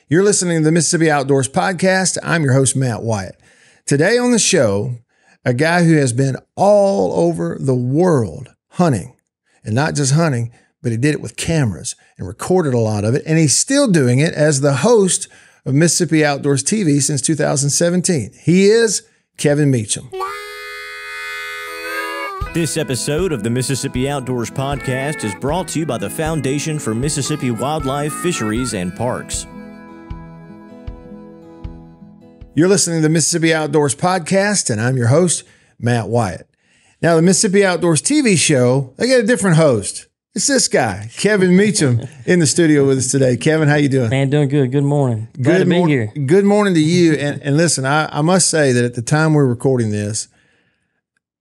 You're listening to the Mississippi Outdoors Podcast. I'm your host, Matt Wyatt. Today on the show, a guy who has been all over the world hunting, and not just hunting, but he did it with cameras and recorded a lot of it, and he's still doing it as the host of Mississippi Outdoors TV since 2017. He is Kevin Meacham. This episode of the Mississippi Outdoors Podcast is brought to you by the Foundation for Mississippi Wildlife, Fisheries, and Parks. You're listening to the Mississippi Outdoors Podcast, and I'm your host, Matt Wyatt. Now, the Mississippi Outdoors TV show, they got a different host. It's this guy, Kevin Meacham, in the studio with us today. Kevin, how you doing? Man, doing good. Good morning. Glad to be here. Good morning to you. And listen, I must say that at the time we're recording this,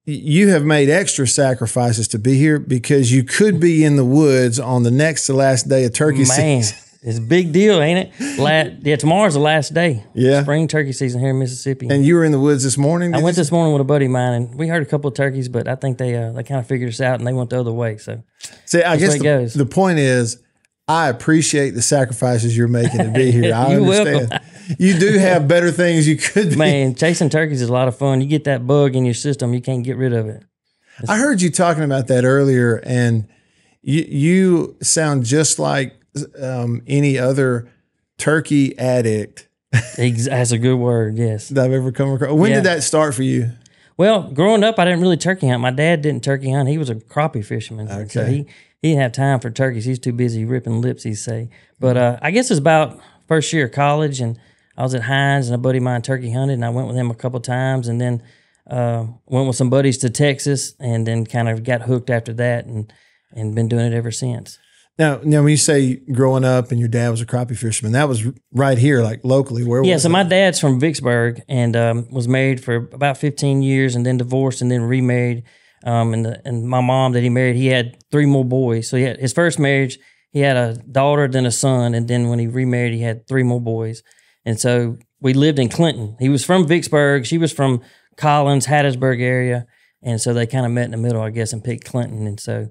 you have made extra sacrifices to be here because you could be in the woods on the next to last day of turkey season. It's a big deal, ain't it? Tomorrow's the last day. Yeah. Spring turkey season here in Mississippi. And you were in the woods this morning? I went this morning with a buddy of mine, and we heard a couple of turkeys, but I think they kind of figured us out, and they went the other way. So, I guess the point is, I appreciate the sacrifices you're making to be here. I understand. You do have better things you could be. Man, chasing turkeys is a lot of fun. You get that bug in your system, you can't get rid of it. I heard you talking about that earlier, and you sound just like any other turkey addict. That's a good word, yes. That I've ever come across. When did that start for you? Well, growing up, I didn't really turkey hunt. My dad didn't turkey hunt. He was a crappie fisherman. Okay. So he didn't have time for turkeys. He's too busy ripping lips, he'd say. But I guess it was about first year of college, and I was at Hines, and a buddy of mine turkey hunted, and I went with him a couple of times, and then went with some buddies to Texas, and then kind of got hooked after that, and been doing it ever since. Now, when you say growing up and your dad was a crappie fisherman, that was right here, like locally. Where was so it? my dad's from Vicksburg and was married for about 15 years and then divorced and then remarried. And my mom that he married, he had 3 more boys. So he had his first marriage, he had a daughter, then a son, and then when he remarried, he had 3 more boys. And so we lived in Clinton. He was from Vicksburg. She was from Collins, Hattiesburg area. And so they kind of met in the middle, I guess, and picked Clinton. And so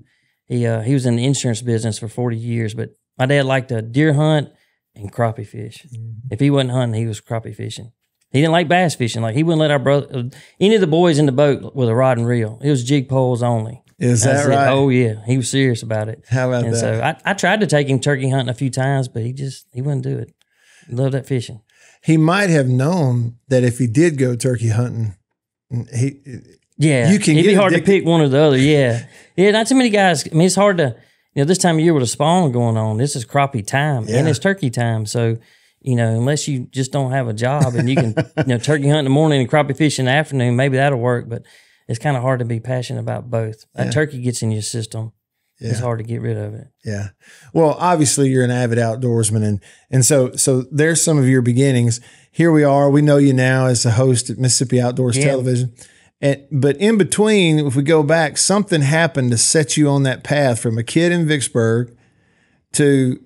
he was in the insurance business for 40 years, but my dad liked to deer hunt and crappie fish. Mm-hmm. If he wasn't hunting, he was crappie fishing. He didn't like bass fishing. Like, he wouldn't let any of the boys in the boat with a rod and reel. It was jig poles only. Is that right? Oh yeah, he was serious about it. How about that? So I tried to take him turkey hunting a few times, but he wouldn't do it. He loved that fishing. He might have known that if he did go turkey hunting, it'd be hard to pick one or the other. Yeah. Not too many guys. I mean, it's hard to, this time of year with a spawn going on, this is crappie time and it's turkey time. So, unless you just don't have a job and you can, turkey hunt in the morning and crappie fish in the afternoon, maybe that'll work. But it's kind of hard to be passionate about both. That turkey gets in your system. Yeah. It's hard to get rid of it. Yeah. Well, obviously you're an avid outdoorsman. And so there's some of your beginnings. Here we are. We know you now as the host at Mississippi Outdoors Television. But in between, if we go back, something happened to set you on that path from a kid in Vicksburg to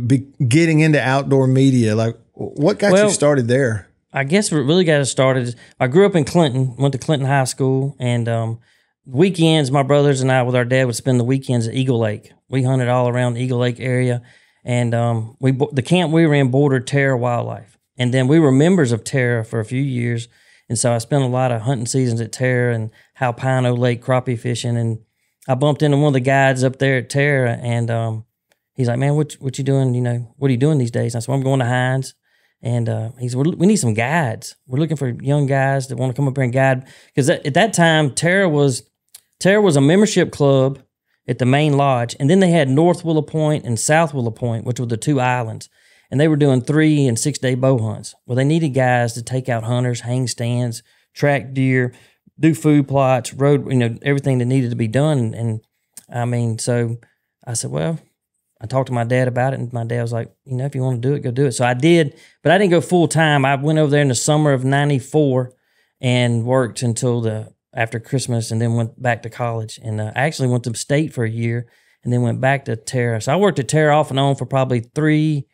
be getting into outdoor media. Like, what got you started there? I guess what really got us started is I grew up in Clinton, went to Clinton High School, and weekends, my brothers and I with our dad would spend the weekends at Eagle Lake. We hunted all around the Eagle Lake area, and the camp we were in bordered Terra Wildlife. And then we were members of Terra for a few years. And so I spent a lot of hunting seasons at Terra and Halpino Lake crappie fishing. And I bumped into one of the guides up there at Terra, and he's like, "Man, what you doing? What are you doing these days?" And I said, "Well, I'm going to Hines." And he said, "We need some guides. We're looking for young guys that want to come up here and guide." Because at that time, Terra was a membership club at the main lodge. And then they had North Willow Point and South Willow Point, which were the 2 islands. And they were doing 3 and 6 day bow hunts. Well, they needed guys to take out hunters, hang stands, track deer, do food plots, road, everything that needed to be done. And I mean, so I said, well, I talked to my dad about it, and my dad was like, if you want to do it, go do it. So I did, but I didn't go full time. I went over there in the summer of '94 and worked until after Christmas, and then went back to college. And I actually went to state for a year and then went back to Terra. So I worked at Terra off and on for probably 3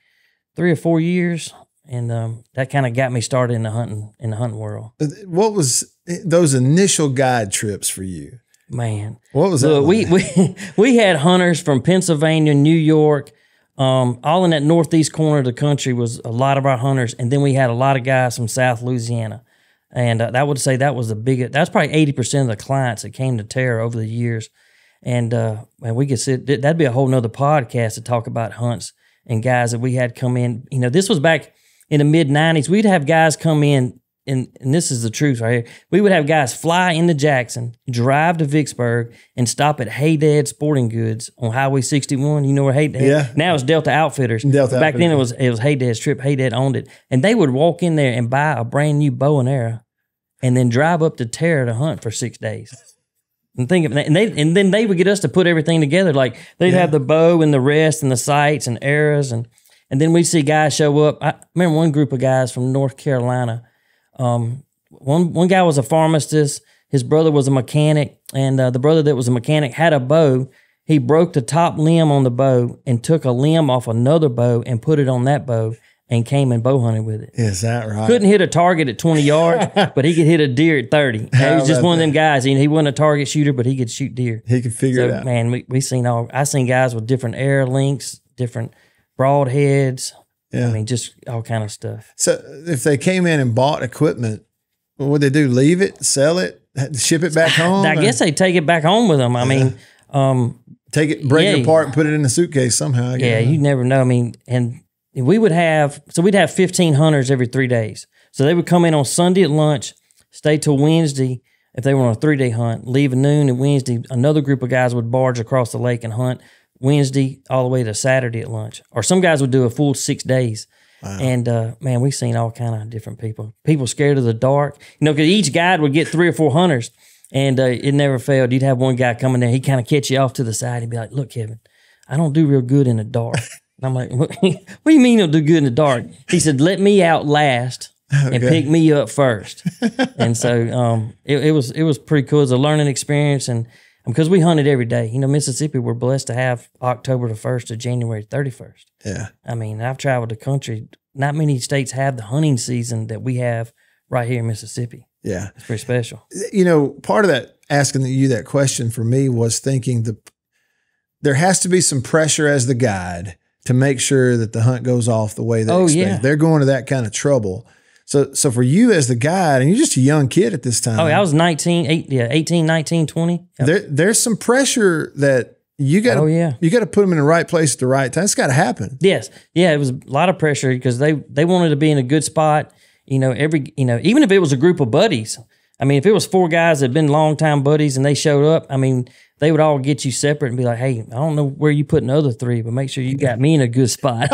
or 4 years, and that kind of got me started in the hunting world. What was those initial guide trips for you? Man, what was that? Look, we had hunters from Pennsylvania, New York, all in that northeast corner of the country was a lot of our hunters, and then we had a lot of guys from South Louisiana, and I would say that was the biggest. That's probably 80% of the clients that came to Terra over the years, and we could sit. That'd be a whole nother podcast to talk about hunts and guys that we had come in. You know, this was back in the mid '90s. We'd have guys come in. And this is the truth right here. We would have guys fly into Jackson, drive to Vicksburg, and stop at Hey Dad Sporting Goods on Highway 61. You know where Hey Dad? Yeah. Now it's Delta Outfitters. Back then it was Hey Dad's trip. Hey Dad owned it. And they would walk in there and buy a brand new bow and arrow and then drive up to Terra to hunt for 6 days. And think of that. And then they would get us to put everything together. Like they'd have the bow and the rest and the sights and arrows. And then we'd see guys show up. I remember one group of guys from North Carolina. One guy was a pharmacist, his brother was a mechanic, and the brother that was a mechanic had a bow. He broke the top limb on the bow and took a limb off another bow and put it on that bow and came and bow hunted with it. Is that right? Couldn't hit a target at 20 yards, but he could hit a deer at 30. He was just one of them guys. He wasn't a target shooter, but he could shoot deer. He could figure it out. Man, I seen guys with different air links, different broadheads. Yeah. I mean, just all kind of stuff. So if they came in and bought equipment, what would they do? Leave it, sell it, ship it back home? I guess they take it back home with them. I mean, take it, break it apart, and put it in a suitcase somehow. Yeah, you never know. I mean, and we'd have 15 hunters every 3 days. So they would come in on Sunday at lunch, stay till Wednesday if they were on a 3-day hunt, leave at noon, and Wednesday another group of guys would barge across the lake and hunt Wednesday all the way to Saturday at lunch. Or some guys would do a full 6 days. Wow. And, man, we've seen all kind of different people. People scared of the dark. You know, because each guide would get 3 or 4 hunters, and it never failed. You'd have one guy come in there. He'd kind of catch you off to the side. He'd be like, look, Kevin, I don't do real good in the dark. And I'm like, what do you mean you don't do good in the dark? He said, let me out last and pick me up first. And so it was pretty cool. It was a learning experience, and because we hunted every day. You know, Mississippi, we're blessed to have October the 1st to January 31st. Yeah. I mean, I've traveled the country. Not many states have the hunting season that we have right here in Mississippi. Yeah. It's pretty special. You know, part of that, asking you that question for me was thinking there has to be some pressure as the guide to make sure that the hunt goes off the way they expect. Yeah. They're going to that kind of trouble. So for you as the guide, and you're just a young kid at this time. Oh, I was 18, 19, 20. Yep. There's some pressure that you got to put them in the right place at the right time. It's got to happen. Yes. Yeah, it was a lot of pressure because they wanted to be in a good spot. You know, even if it was a group of buddies. I mean, if it was 4 guys that had been longtime buddies and they showed up, I mean, they would all get you separate and be like, hey, I don't know where you putting the other 3, but make sure you got me in a good spot.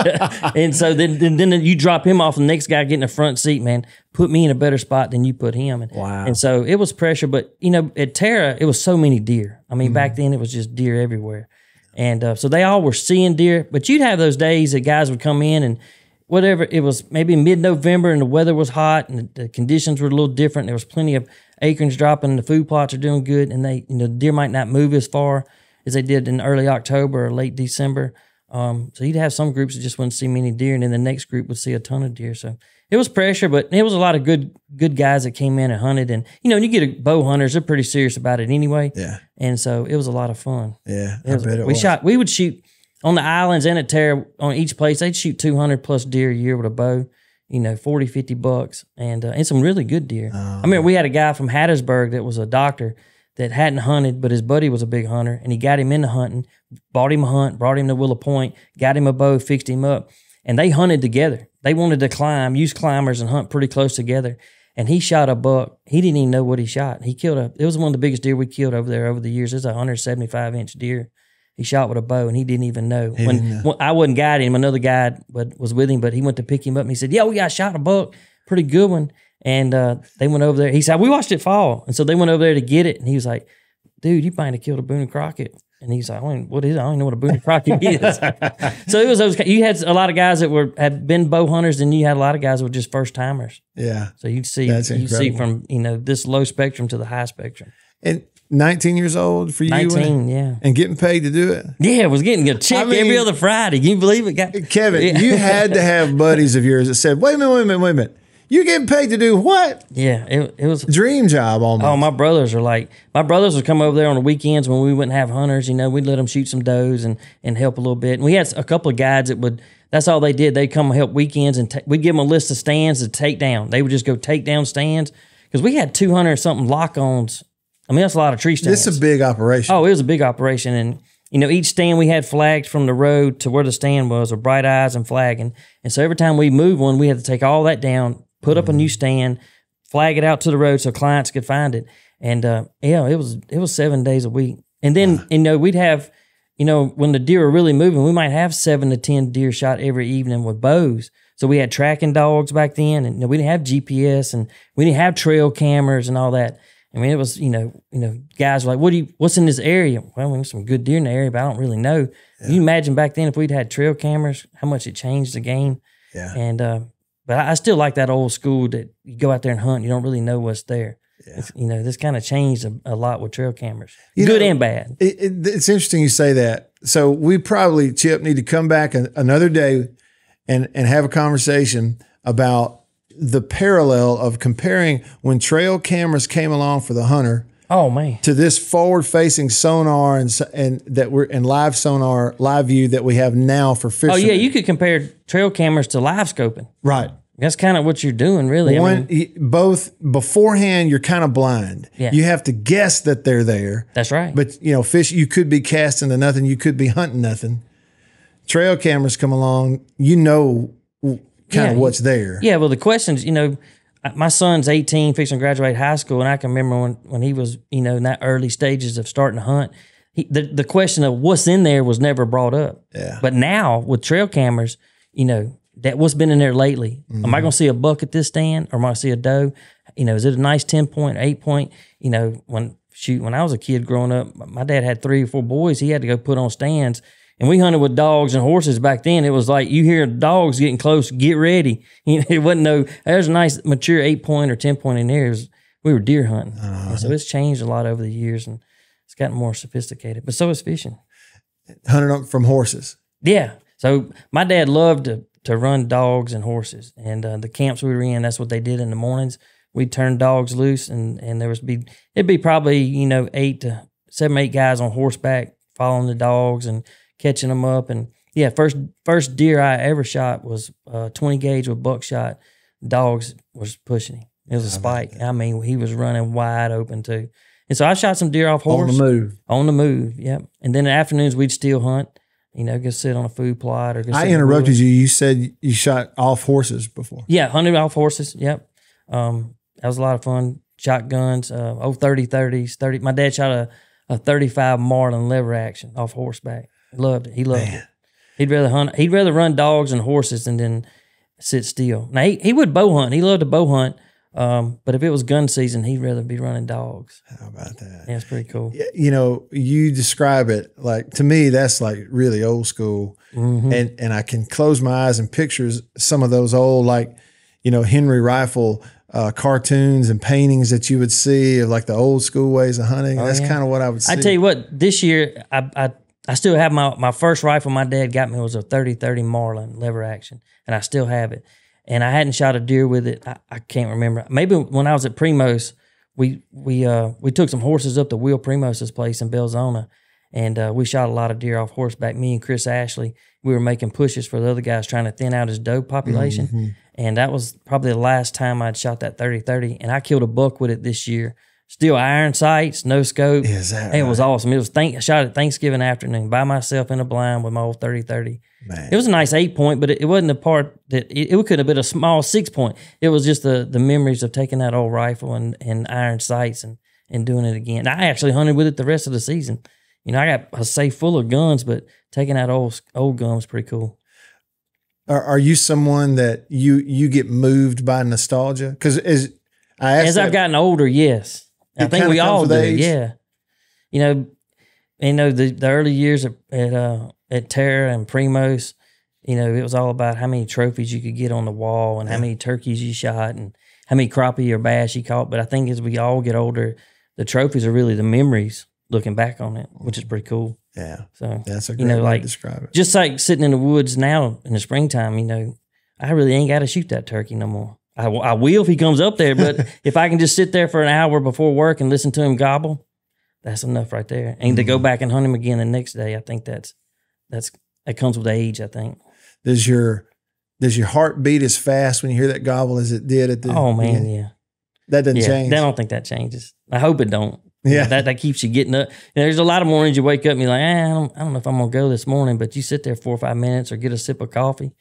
And so then you drop him off, and the next guy get in the front seat, man, put me in a better spot than you put him. Wow. And so it was pressure, but, you know, at Terra, it was so many deer. I mean, back then it was just deer everywhere. And so they all were seeing deer, but you'd have those days that guys would come in and whatever, it was maybe mid-November and the weather was hot and the conditions were a little different. There was plenty of acorns dropping and the food plots are doing good, and the deer might not move as far as they did in early October or late December. So you'd have some groups that just wouldn't see many deer, and then the next group would see a ton of deer. So it was pressure, but it was a lot of good guys that came in and hunted. And, you know, when you get a bow hunters, they're pretty serious about it anyway. Yeah. And so it was a lot of fun. Yeah, I bet it was. We would shoot on the islands and at Terra, on each place, they'd shoot 200 plus deer a year with a bow, you know, 40, 50 bucks, and some really good deer. I remember we had a guy from Hattiesburg that was a doctor that hadn't hunted, but his buddy was a big hunter, and he got him into hunting, bought him a hunt, brought him to Willow Point, got him a bow, fixed him up, and they hunted together. They wanted to use climbers and hunt pretty close together, and he shot a buck. He didn't even know what he shot. He killed it was one of the biggest deer we killed over there over the years. It was a 175-inch deer. He shot with a bow, and he didn't even know. When I wasn't guiding him, another guy was with him, but he went to pick him up, and he said, yeah, we got shot a buck, pretty good one. And they went over there. He said, we watched it fall. And so they went over there to get it, and he was like, dude, you might have killed a Boone and Crockett. And he's like, what is it? I don't even know what a Boone and Crockett is. So it was you had a lot of guys that had been bow hunters, and you had a lot of guys that were just first-timers. Yeah. So you see from, you know, this low spectrum to the high spectrum. And 19 years old for you? 19, yeah. And getting paid to do it? Yeah, I was getting a check every other Friday. Can you believe it? Kevin, you had to have buddies of yours that said, wait a minute. You getting paid to do what? Yeah, it was dream job almost. Oh, my brothers would come over there on the weekends when we wouldn't have hunters. You know, we'd let them shoot some does and help a little bit. And we had a couple of guides that would. That's all they did. They'd come help weekends, and we'd give them a list of stands to take down. They would just go take down stands because we had 200 something lock-ons. I mean, that's a lot of tree stands. This is a big operation. Oh, it was a big operation, and you know, each stand we had flagged from the road to where the stand was with bright eyes and flagging. And so every time we moved one, we had to take all that down, put up a new stand, flag it out to the road so clients could find it. And yeah, it was 7 days a week. And then you know, we'd have, you know, when the deer were really moving, we might have 7 to 10 deer shot every evening with bows. So we had tracking dogs back then, and you know, we didn't have GPS, and we didn't have trail cameras and all that. I mean, it was, you know, guys were like, what's in this area? Well, there's some good deer in the area, but I don't really know. Yeah. You imagine back then if we'd had trail cameras, how much it changed the game. Yeah. And but I still like that old school that you go out there and hunt, you don't really know what's there. Yeah. You know, this kind of changed a lot with trail cameras, good and bad. It's interesting you say that. So we probably, Chip, need to come back another day and have a conversation about the parallel of comparing when trail cameras came along for the hunter. Oh man! To this forward-facing sonar and that we're in live sonar, live view that we have now for fishing. Oh yeah, you could compare trail cameras to live scoping. Right. That's kind of what you're doing, really. Both beforehand, you're kind of blind. Yeah. You have to guess that they're there. That's right. But you know, fish, you could be casting to nothing. You could be hunting nothing. Trail cameras come along, you know, kind of what's there. Yeah. Well, the questions, you know, my son's 18, fixing to graduate high school, and I can remember when he was, you know, in that early stages of starting to hunt, the question of what's in there was never brought up. Yeah. But now with trail cameras, you know, that what's been in there lately. Mm-hmm. Am I going to see a buck at this stand, or am I going to see a doe? You know, is it a nice 10-point, 8-point? You know, when I was a kid growing up, my dad had 3 or 4 boys. He had to go put on stands, and we hunted with dogs and horses back then. It was like you hear dogs getting close, get ready. You know, it wasn't there's a nice mature 8-point or 10-point in there. We were deer hunting. And so it's changed a lot over the years, and it's gotten more sophisticated. But so is fishing. Hunting from horses. Yeah. So my dad loved to run dogs and horses, and the camps we were in, that's what they did in the mornings. We'd turn dogs loose, and it'd be probably, you know, 7, 8 guys on horseback following the dogs and catching them up. And yeah, first deer I ever shot was 20 gauge with buckshot. Dogs was pushing him. It was a spike. I mean, he was running wide open too. And so I shot some deer off horse. On the move, yep. And then in the afternoons we'd still hunt. You know, go sit on a food plot or go. I interrupted you. You said you shot off horses before. Yeah, hunted off horses. Yep, that was a lot of fun. Shotguns, 30s. My dad shot a 35 Marlin lever action off horseback. Loved it. He loved it. He'd rather hunt. He'd rather run dogs and horses and then sit still. Now he would bow hunt. He loved to bow hunt. But if it was gun season, he'd rather be running dogs. How about that? Yeah, it's pretty cool. You know, you describe it like, to me, that's like really old school. Mm-hmm. And I can close my eyes and picture some of those old, like, you know, Henry Rifle cartoons and paintings that you would see of like the old school ways of hunting. That's kind of what I would see. I tell you what, this year, I still have my first rifle my dad got me was a 30-30 Marlin lever action, and I still have it. And I hadn't shot a deer with it. I can't remember. Maybe when I was at Primos, we took some horses up to Will Primos's place in Belzona, and we shot a lot of deer off horseback. Me and Chris Ashley, we were making pushes for the other guys trying to thin out his doe population. Mm-hmm. And that was probably the last time I'd shot that 30-30. And I killed a buck with it this year. Still iron sights, no scope. Is that right? It was awesome. It was I shot it Thanksgiving afternoon by myself in a blind with my old 30-30. Man. It was a nice 8-point, but it wasn't the part that it could have been a small 6-point. It was just the memories of taking that old rifle and iron sights and doing it again. I actually hunted with it the rest of the season. You know, I got a safe full of guns, but taking that old gun was pretty cool. Are you someone that you get moved by nostalgia? Because as I've gotten older, yes. I think we all do. Age. Yeah. You know, the early years at Terra and Primos, you know, it was all about how many trophies you could get on the wall and how many turkeys you shot and how many crappie or bass you caught. But I think as we all get older, the trophies are really the memories looking back on it, which is pretty cool. Yeah. So that's a great way to describe it. Just like sitting in the woods now in the springtime, you know, I really ain't got to shoot that turkey no more. I will if he comes up there, but if I can just sit there for an hour before work and listen to him gobble, that's enough right there. And to go back and hunt him again the next day, I think that comes with age, I think. Does your heart beat as fast when you hear that gobble as it did at the beginning? Yeah. That doesn't change. I don't think that changes. I hope it don't. Yeah. That keeps you getting up. There's a lot of mornings you wake up and you're like, I don't know if I'm going to go this morning, but you sit there 4 or 5 minutes or get a sip of coffee.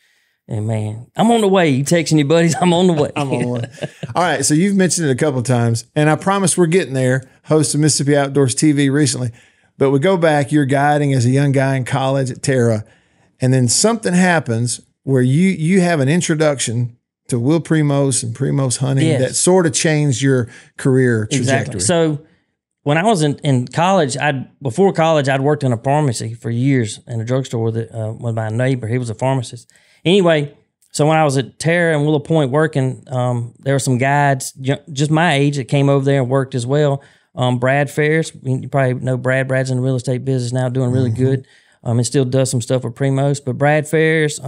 And man, I'm on the way. You texting your buddies, I'm on the way. I'm on the way. All right. So you've mentioned it a couple of times, and I promise we're getting there. Host of Mississippi Outdoors TV recently. But we go back, you're guiding as a young guy in college at Terra, and then something happens where you have an introduction to Will Primos and Primos Hunting that sort of changed your career trajectory. Exactly. So when I was in college, before college, I'd worked in a pharmacy for years in a drugstore with my neighbor. He was a pharmacist. Anyway, so when I was at Terra and Willow Point working, there were some guides just my age that came over there and worked as well. Brad Ferris, you probably know Brad. Brad's in the real estate business now, doing really good. And still does some stuff with Primos. But Brad Ferris,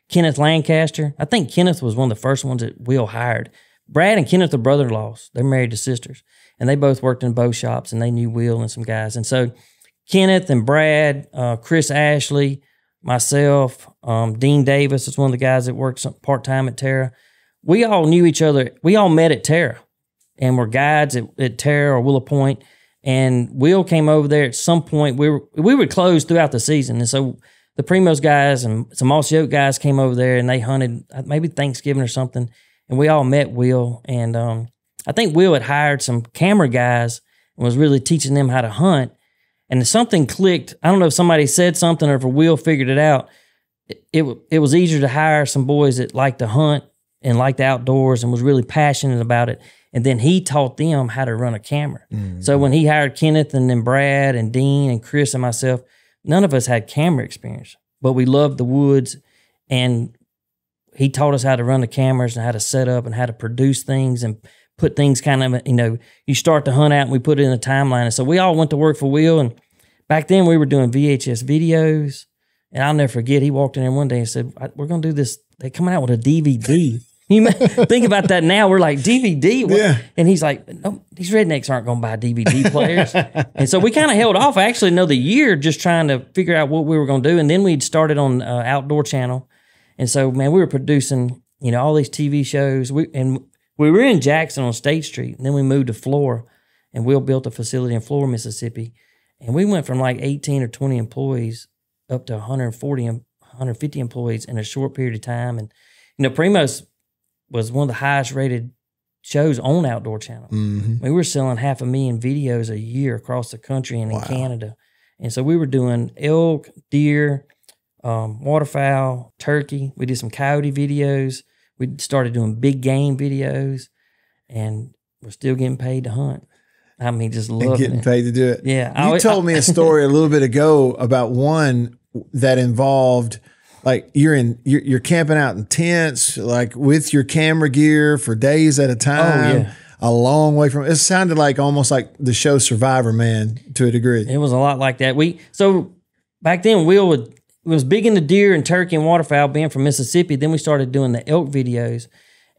Kenneth Lancaster. I think Kenneth was one of the first ones that Will hired. Brad and Kenneth are brother-in-laws. They're married to sisters. And they both worked in bow shops, and they knew Will and some guys. And so Kenneth and Brad, Chris Ashley, myself, Dean Davis is one of the guys that worked part-time at Terra. We all knew each other. We all met at Terra and were guides at Terra or Willow Point. And Will came over there at some point. We would close throughout the season. And so the Primos guys and some Mossy Oak guys came over there and they hunted maybe Thanksgiving or something. And we all met Will. And I think Will had hired some camera guys and was really teaching them how to hunt. And something clicked. I don't know if somebody said something or if Will figured it out. It was easier to hire some boys that liked to hunt and liked the outdoors and was really passionate about it. And then he taught them how to run a camera. Mm-hmm. So when he hired Kenneth and then Brad and Dean and Chris and myself, none of us had camera experience, but we loved the woods. And he taught us how to run the cameras and how to set up and how to produce things and put things kind of, you start to hunt out and we put it in a timeline. And so we all went to work for Will. And back then we were doing VHS videos. And I'll never forget, he walked in there one day and said, we're going to do this. They're coming out with a DVD. You may think about that now. We're like, DVD? What? Yeah. And he's like, no, these rednecks aren't going to buy DVD players. And so we kind of held off, actually, another year just trying to figure out what we were going to do. And then we'd started on Outdoor Channel. And so, man, we were producing, all these TV shows. We were in Jackson on State Street, and then we moved to Flora, and Will built a facility in Flora, Mississippi. And we went from like 18 or 20 employees up to 140 and 150 employees in a short period of time. And, Primos was one of the highest rated shows on Outdoor Channel. Mm-hmm. We were selling 500,000 videos a year across the country and in Canada. And so we were doing elk, deer, waterfowl, turkey. We did some coyote videos. We started doing big game videos, and we're still getting paid to hunt. I mean, just loving it. Getting paid to do it. Yeah. You told me a story a little bit ago about one that involved, like, you're camping out in tents, like with your camera gear for days at a time. Oh, yeah. A long way from it. Sounded like almost like the show Survivor, man, to a degree. It was a lot like that. So back then, Will was big into deer and turkey and waterfowl, being from Mississippi. Then we started doing the elk videos.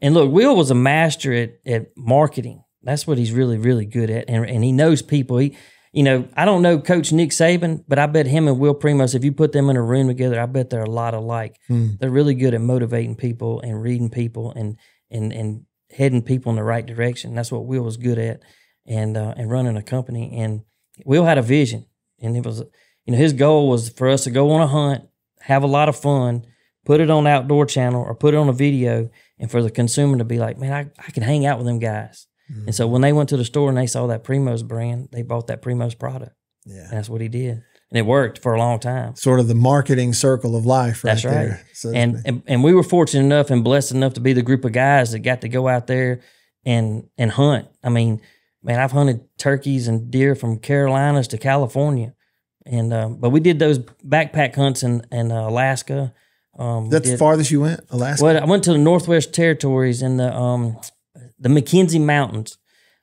And look, Will was a master at marketing. That's what he's really, really good at. And he knows people. I don't know Coach Nick Saban, but I bet him and Will Primos, if you put them in a room together, I bet they're a lot alike. They're really good at motivating people and reading people and heading people in the right direction. That's what Will was good at, and running a company. And Will had a vision, and it was, his goal was for us to go on a hunt, have a lot of fun, put it on Outdoor Channel or put it on a video, and for the consumer to be like, man, I can hang out with them guys. Mm-hmm. And so when they went to the store and they saw that Primos brand, they bought that Primos product. Yeah, and that's what he did. And it worked for a long time. Sort of the marketing circle of life right there. That's right. So and we were fortunate enough and blessed enough to be the group of guys that got to go out there and hunt. I mean, man, I've hunted turkeys and deer from Carolinas to California. And but we did those backpack hunts in Alaska. That's the farthest you went, Alaska? Well, I went to the Northwest Territories in the McKenzie Mountains.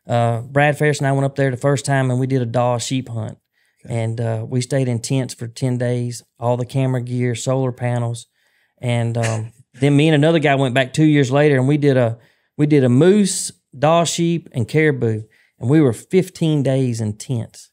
Brad Ferris and I went up there the first time, and we did a Dawes sheep hunt. Okay. And we stayed in tents for 10 days, all the camera gear, solar panels. And Then me and another guy went back 2 years later, and we did a moose, doe sheep, and caribou, and we were 15 days in tents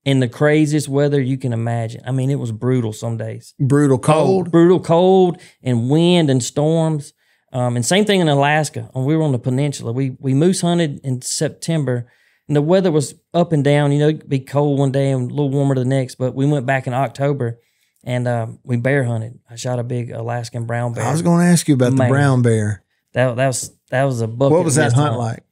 in the craziest weather you can imagine. I mean, it was brutal some days. Brutal cold. Brutal cold and wind and storms. And same thing in Alaska. We were on the peninsula. We moose hunted in September, and the weather was up and down. You know, it'd be cold one day and a little warmer the next. But we went back in October, and we bear hunted. I shot a big Alaskan brown bear. I was going to ask you about the brown bear. That was a bucket. What was that hunt like?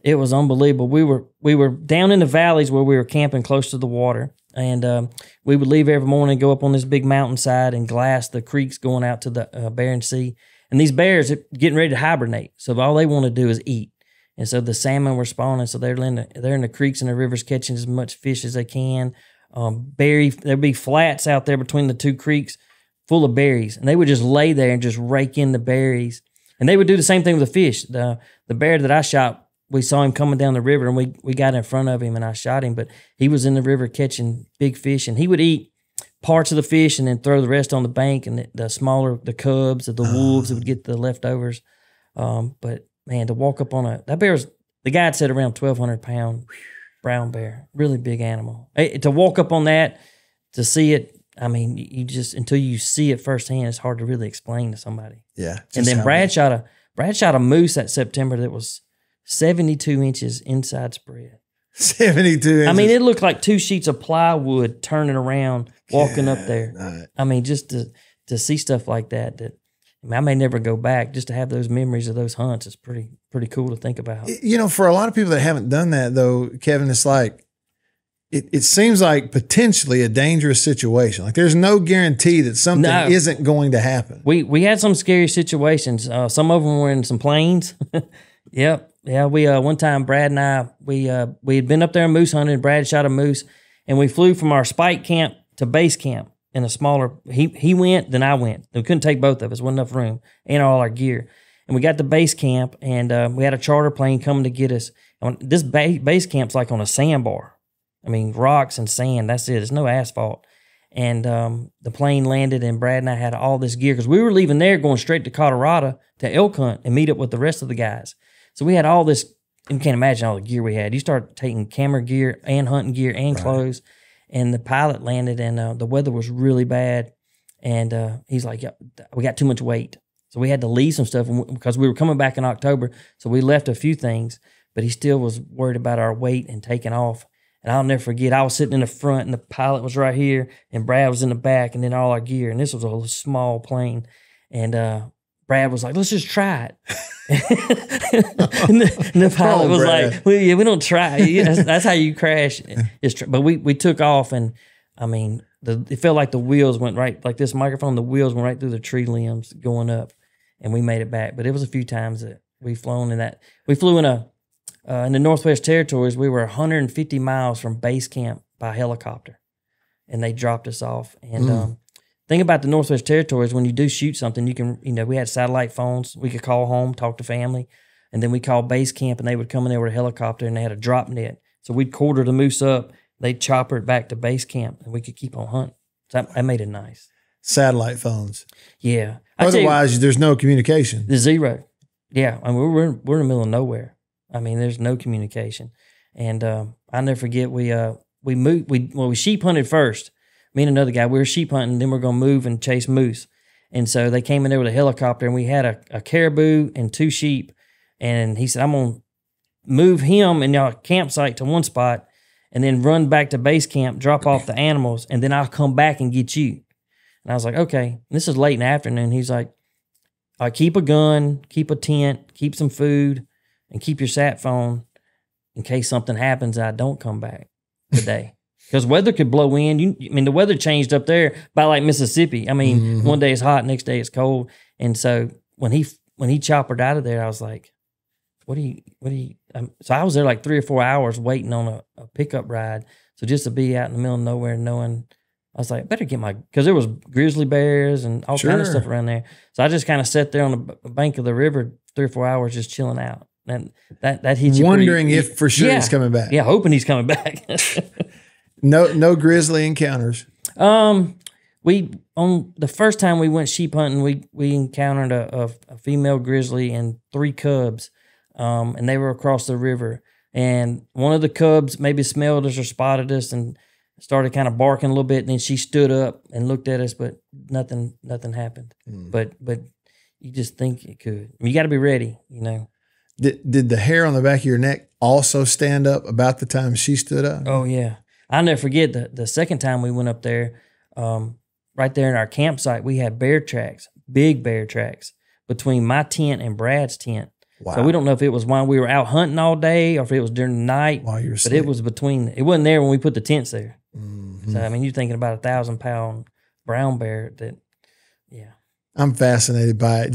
It was unbelievable. We were down in the valleys where we were camping close to the water, and we would leave every morning and go up on this big mountainside and glass the creeks going out to the Bering Sea. And these bears are getting ready to hibernate, so all they want to do is eat. And so the salmon were spawning, so they're in the creeks and the rivers catching as much fish as they can. There'd be flats out there between the two creeks full of berries, and they would just lay there and just rake in the berries. And they would do the same thing with the fish. The bear that I shot, we saw him coming down the river, and we got in front of him, and I shot him. But he was in the river catching big fish, and he would eat parts of the fish and then throw the rest on the bank, and the cubs, the wolves would get the leftovers. But man, to walk up on that bear was, the guy had said around 1,200 pound brown bear, really big animal. To walk up on that, to see it, I mean, you just, until you see it firsthand, it's hard to really explain to somebody. Yeah. And then Brad shot a moose that September that was 72 inches inside spread. 72 inches. I mean, it looked like 2 sheets of plywood turning around, walking up there. I mean, just to see stuff like that I may never go back. Just to have those memories of those hunts is pretty cool to think about. You know, for a lot of people that haven't done that, though, Kevin, it's like, it seems like potentially a dangerous situation. Like there's no guarantee that something isn't going to happen. We had some scary situations. Some of them were in some planes. Yep. Yeah, we one time Brad and I we had been up there moose hunting. Brad shot a moose, and we flew from our spike camp to base camp in a smaller. He went, then I went. We couldn't take both of us. Wasn't enough room and all our gear. And we got to base camp, and we had a charter plane coming to get us. And this base camp's like on a sandbar. I mean, rocks and sand. That's it. There's no asphalt. And the plane landed, and Brad and I had all this gear because we were leaving there, going straight to Colorado to elk hunt and meet up with the rest of the guys. So we had all this. You can't imagine all the gear we had. You start taking camera gear and hunting gear and clothes. And the pilot landed, and the weather was really bad. And he's like, yeah, we got too much weight. So we had to leave some stuff because we were coming back in October. So we left a few things, but he still was worried about our weight and taking off. And I'll never forget, I was sitting in the front, and the pilot was right here, and Brad was in the back, and then all our gear. And this was a small plane. And Brad was like, let's just try it. and the pilot was Brad. like, well, yeah, we don't try. That's how you crash. But we took off, and I mean, it felt like the wheels went right, like this microphone, the wheels went right through the tree limbs going up, and we made it back. But it was a few times that we flown in that. We flew in the Northwest Territories. We were 150 miles from base camp by helicopter, and they dropped us off. And thing about the Northwest Territories, when you do shoot something, you can, we had satellite phones. We could call home, talk to family, and then we called base camp, and they would come in there with a helicopter, and they had a drop net. So we'd quarter the moose up, they'd chopper it back to base camp, and we could keep on hunting. So that made it nice. Satellite phones. Yeah. Otherwise, there's no communication. The zero. Yeah. I mean, we're in the middle of nowhere. I mean, there's no communication. And I'll never forget, we sheep hunted first. Me and another guy, we were sheep hunting, then we're going to move and chase moose. And so they came in there with a helicopter, and we had a caribou and 2 sheep. And he said, I'm going to move him and y'all campsite to one spot and then run back to base camp, drop off the animals, and then I'll come back and get you. And I was like, okay. And this is late in the afternoon. He's like, keep a gun, keep a tent, keep some food, and keep your sat phone in case something happens and I don't come back today. Because weather could blow in. The weather changed up there by like Mississippi. I mean, one day it's hot, next day it's cold. And so when he choppered out of there, I was like, what do you, so I was there like 3 or 4 hours waiting on a pickup ride. So just to be out in the middle of nowhere knowing, I was like, better get because there was grizzly bears and all kind of stuff around there. So I just kind of sat there on the bank of the river 3 or 4 hours just chilling out. And that hits you. Wondering if for sure he's coming back. Yeah, hoping he's coming back. No grizzly encounters. We on the first time we went sheep hunting, we encountered a female grizzly and 3 cubs, and they were across the river. And one of the cubs maybe smelled us or spotted us and started kind of barking a little bit. And then she stood up and looked at us, but nothing happened. But you just think it could. I mean, you got to be ready, you know. Did the hair on the back of your neck also stand up about the time she stood up? Oh yeah, I'll never forget the second time we went up there. Right there in our campsite, we had bear tracks, big bear tracks between my tent and Brad's tent. Wow. So we don't know if it was while we were out hunting all day or if it was during the night. While you were but sleeping. it was between. It wasn't there when we put the tents there. Mm-hmm. So I mean, you're thinking about 1,000-pound brown bear. Yeah. I'm fascinated by it.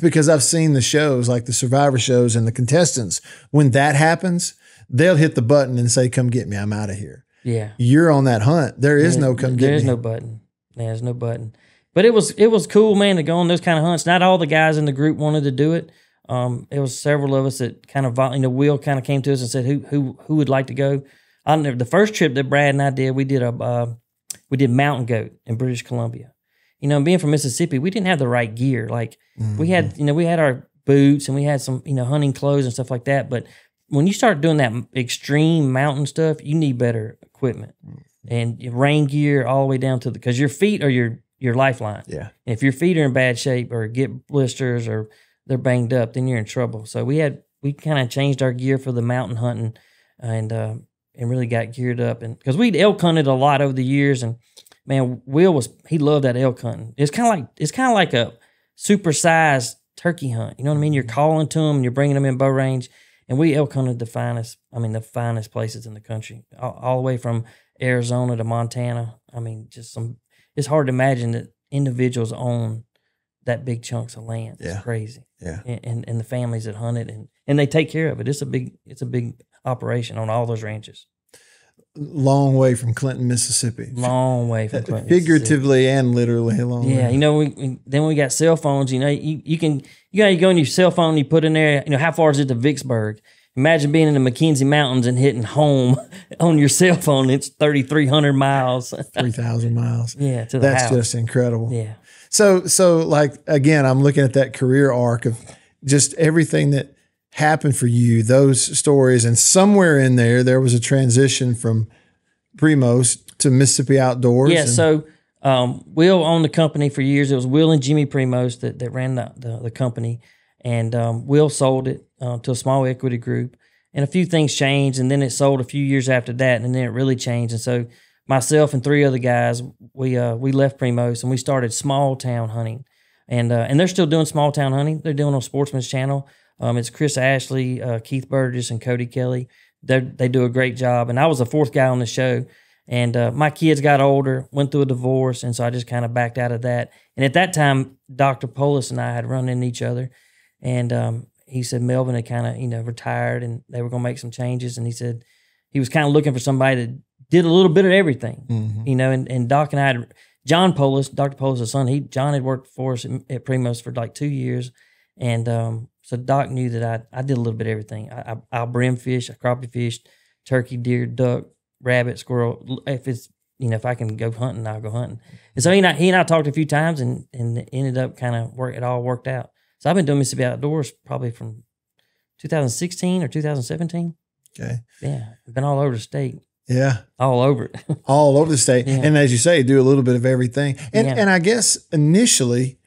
Because I've seen the shows, like the Survivor shows, and the contestants. When that happens, they'll hit the button and say, "Come get me! I'm out of here." Yeah. You're on that hunt. There is no come get me. There's no button. There's no button. But it was cool, man, to go on those kind of hunts. Not all the guys in the group wanted to do it. It was several of us that kind of, Will kind of came to us and said, who would like to go? The first trip that Brad and I did, we did mountain goat in British Columbia. You know, being from Mississippi, we didn't have the right gear. Like we had our boots and we had some, hunting clothes and stuff like that. But when you start doing that extreme mountain stuff, you need better equipment and rain gear all the way down to because your feet are your lifeline. Yeah. If your feet are in bad shape or get blisters or they're banged up, then you're in trouble. So we kind of changed our gear for the mountain hunting and really got geared up. And because we'd elk hunted a lot over the years, and man, he loved that elk hunting. It's kind of like a supersized turkey hunt. You know what I mean? You're calling to them and you're bringing them in bow range. And we elk hunted the finest places in the country, all the way from Arizona to Montana. I mean, it's hard to imagine that individuals own that big chunks of land. Yeah. It's crazy. Yeah. And the families that hunt it and they take care of it. It's a big operation on all those ranches. Long way from Clinton, Mississippi. Long way from Clinton, figuratively and literally a long way. Yeah, then we got cell phones. You go on your cell phone. You put in there. How far is it to Vicksburg? Imagine being in the McKenzie Mountains and hitting home on your cell phone. It's 3,300 miles, 3,000 miles. Yeah, to the house. That's just incredible. Yeah. So like again, I'm looking at that career arc of just everything that happened for you, those stories, and somewhere in there was a transition from Primos to Mississippi Outdoors. Yeah, so Will owned the company for years. It was Will and Jimmy Primos that ran the company, and Will sold it to a small equity group, and a few things changed, and then it sold a few years after that, and then it really changed. And so myself and 3 other guys, we left Primos and we started small town hunting, and they're still doing small town hunting. They're doing on Sportsman's Channel. It's Chris Ashley, Keith Burgess, and Cody Kelly. They do a great job. And I was the 4th guy on the show. And my kids got older, went through a divorce, and so I just kind of backed out of that. And at that time, Dr. Polis and I had run into each other. And he said Melvin had kind of, retired, and they were going to make some changes. And he said he was kind of looking for somebody that did a little bit of everything, and Doc and I had John Polis, Dr. Polis' son, John had worked for us at Primos for like 2 years. And so Doc knew that I did a little bit of everything. I'll brim fish, I crappie fished, turkey, deer, duck, rabbit, squirrel. If I can go hunting, I'll go hunting. And so he and I talked a few times and ended up it all worked out. So I've been doing Mississippi Outdoors probably from 2016 or 2017. Okay. Yeah. I've been all over the state. Yeah. All over it. All over the state. Yeah. And as you say, do a little bit of everything. And I guess initially,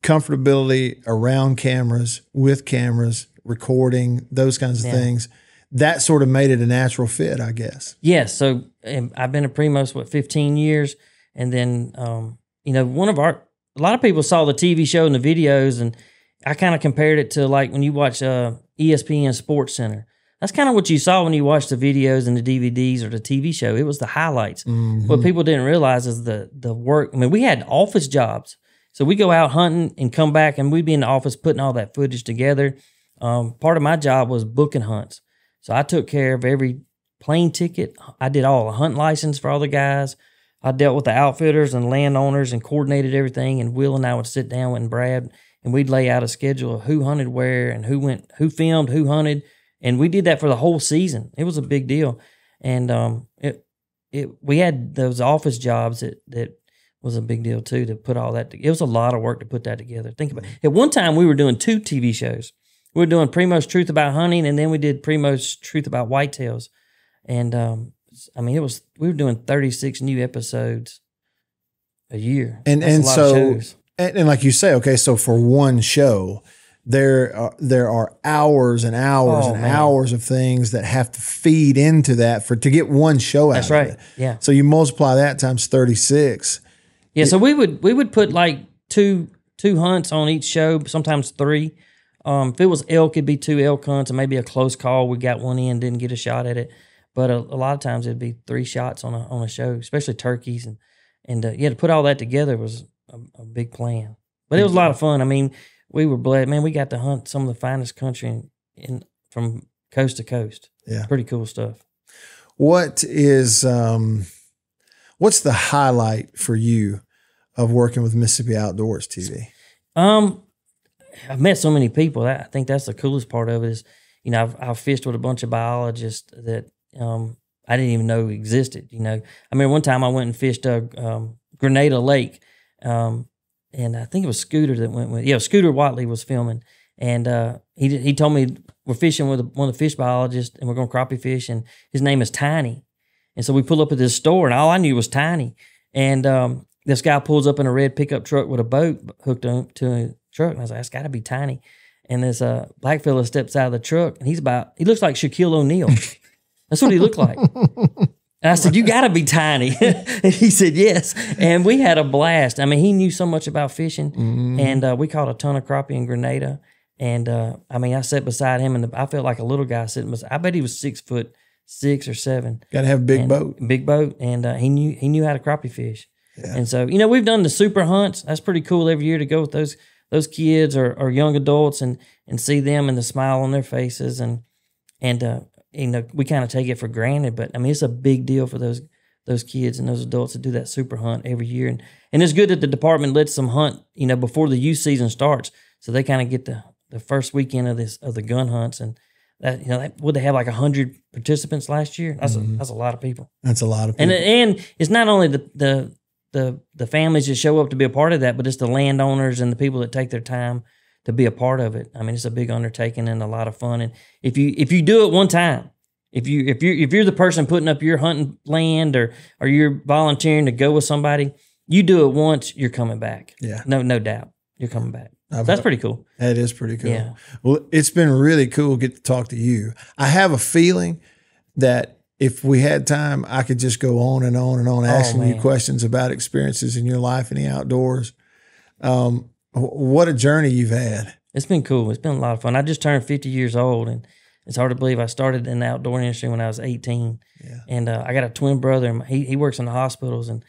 comfortability around cameras, with cameras, recording, those kinds of things, that sort of made it a natural fit, I guess. Yes. So I've been a Primos, 15 years. And then, a lot of people saw the TV show and the videos, and I kind of compared it to like when you watch ESPN Sports Center. That's kind of what you saw when you watched the videos and the DVDs or the TV show. It was the highlights. Mm-hmm. What people didn't realize is the work. I mean, we had office jobs. So we go out hunting and come back, and we'd be in the office putting all that footage together. Part of my job was booking hunts. So I took care of every plane ticket. I did all the hunt license for all the guys. I dealt with the outfitters and landowners and coordinated everything. And Will and I would sit down with Brad, and we'd lay out a schedule of who hunted where and who filmed, who hunted. And we did that for the whole season. It was a big deal. And we had those office jobs that was a big deal too, to put all that. It was a lot of work to put that together. Think about it. At one time, we were doing 2 TV shows. We were doing Primos Truth About Hunting, and then we did Primos Truth About Whitetails. And I mean, we were doing 36 new episodes a year. And like you say, okay, so for one show, there are hours and hours hours of things that have to feed into that to get one show out. That's right. Of it. Yeah. So you multiply that times 36. Yeah. So we would put like two hunts on each show, sometimes 3. If it was elk, it'd be 2 elk hunts, and maybe a close call. We got one in, didn't get a shot at it, but a lot of times it'd be 3 shots on a show, especially turkeys, and to put all that together was a big plan. But it was a lot of fun. I mean, we were blessed, man. We got to hunt some of the finest country from coast to coast. Yeah, pretty cool stuff. What's the highlight for you of working with Mississippi Outdoors TV? I've met so many people. I think that's the coolest part of it is, I've fished with a bunch of biologists that I didn't even know existed. I mean, one time I went and fished Grenada Lake, and I think it was Scooter that went with. Yeah, Scooter Watley was filming, and he told me we're fishing with one of the fish biologists, and we're going crappie fish, and his name is Tiny. And so we pull up at this store, and all I knew was Tiny. And this guy pulls up in a red pickup truck with a boat hooked on to a truck, and I was like, that's got to be Tiny. And this black fella steps out of the truck, and he looks like Shaquille O'Neal. That's what he looked like. And I said, you got to be Tiny. And he said, yes. And we had a blast. I mean, he knew so much about fishing, and we caught a ton of crappie in Grenada. And I mean, I sat beside him, and I felt like a little guy sitting beside. I bet he was 6'6" or 7. Got to have a big boat. Big boat, and he knew how to crappie fish. Yeah. And so, we've done the super hunts. That's pretty cool every year to go with those kids or young adults and see them and the smile on their faces, and we kind of take it for granted, but I mean, it's a big deal for those kids and those adults to do that super hunt every year. And it's good that the department lets them hunt, before the youth season starts. So they kind of get the first weekend of the gun hunts. And that, would they have like 100 participants last year? That's a lot of people. That's a lot of people. And it's not only the families that show up to be a part of that, but it's the landowners and the people that take their time to be a part of it. I mean, it's a big undertaking and a lot of fun. And if you do it one time, if you're the person putting up your hunting land or you're volunteering to go with somebody, you do it once, you're coming back. Yeah, no doubt, you're coming back. That's pretty cool. That is pretty cool. Yeah. Well, it's been really cool to get to talk to you. I have a feeling that if we had time, I could just go on and on and on asking you questions about experiences in your life in the outdoors. What a journey you've had. It's been cool. It's been a lot of fun. I just turned 50 years old, and it's hard to believe I started in the outdoor industry when I was 18. Yeah. And I got a twin brother, and he works in the hospitals, and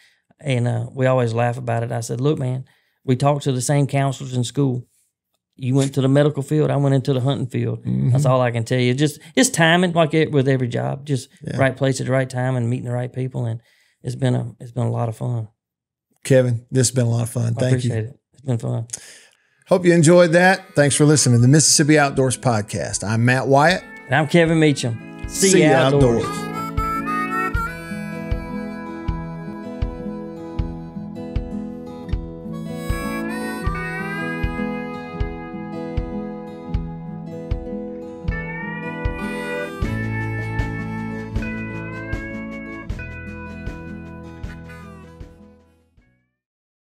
we always laugh about it. I said, look, man, we talked to the same counselors in school. You went to the medical field, I went into the hunting field. That's all I can tell you. It's timing, like with every job. Just right place at the right time and meeting the right people, and it's been a lot of fun. Kevin, this has been a lot of fun. Thank you. I appreciate it. It's been fun. Hope you enjoyed that. Thanks for listening to the Mississippi Outdoors Podcast. I'm Matt Wyatt. And I'm Kevin Meacham. See you outdoors.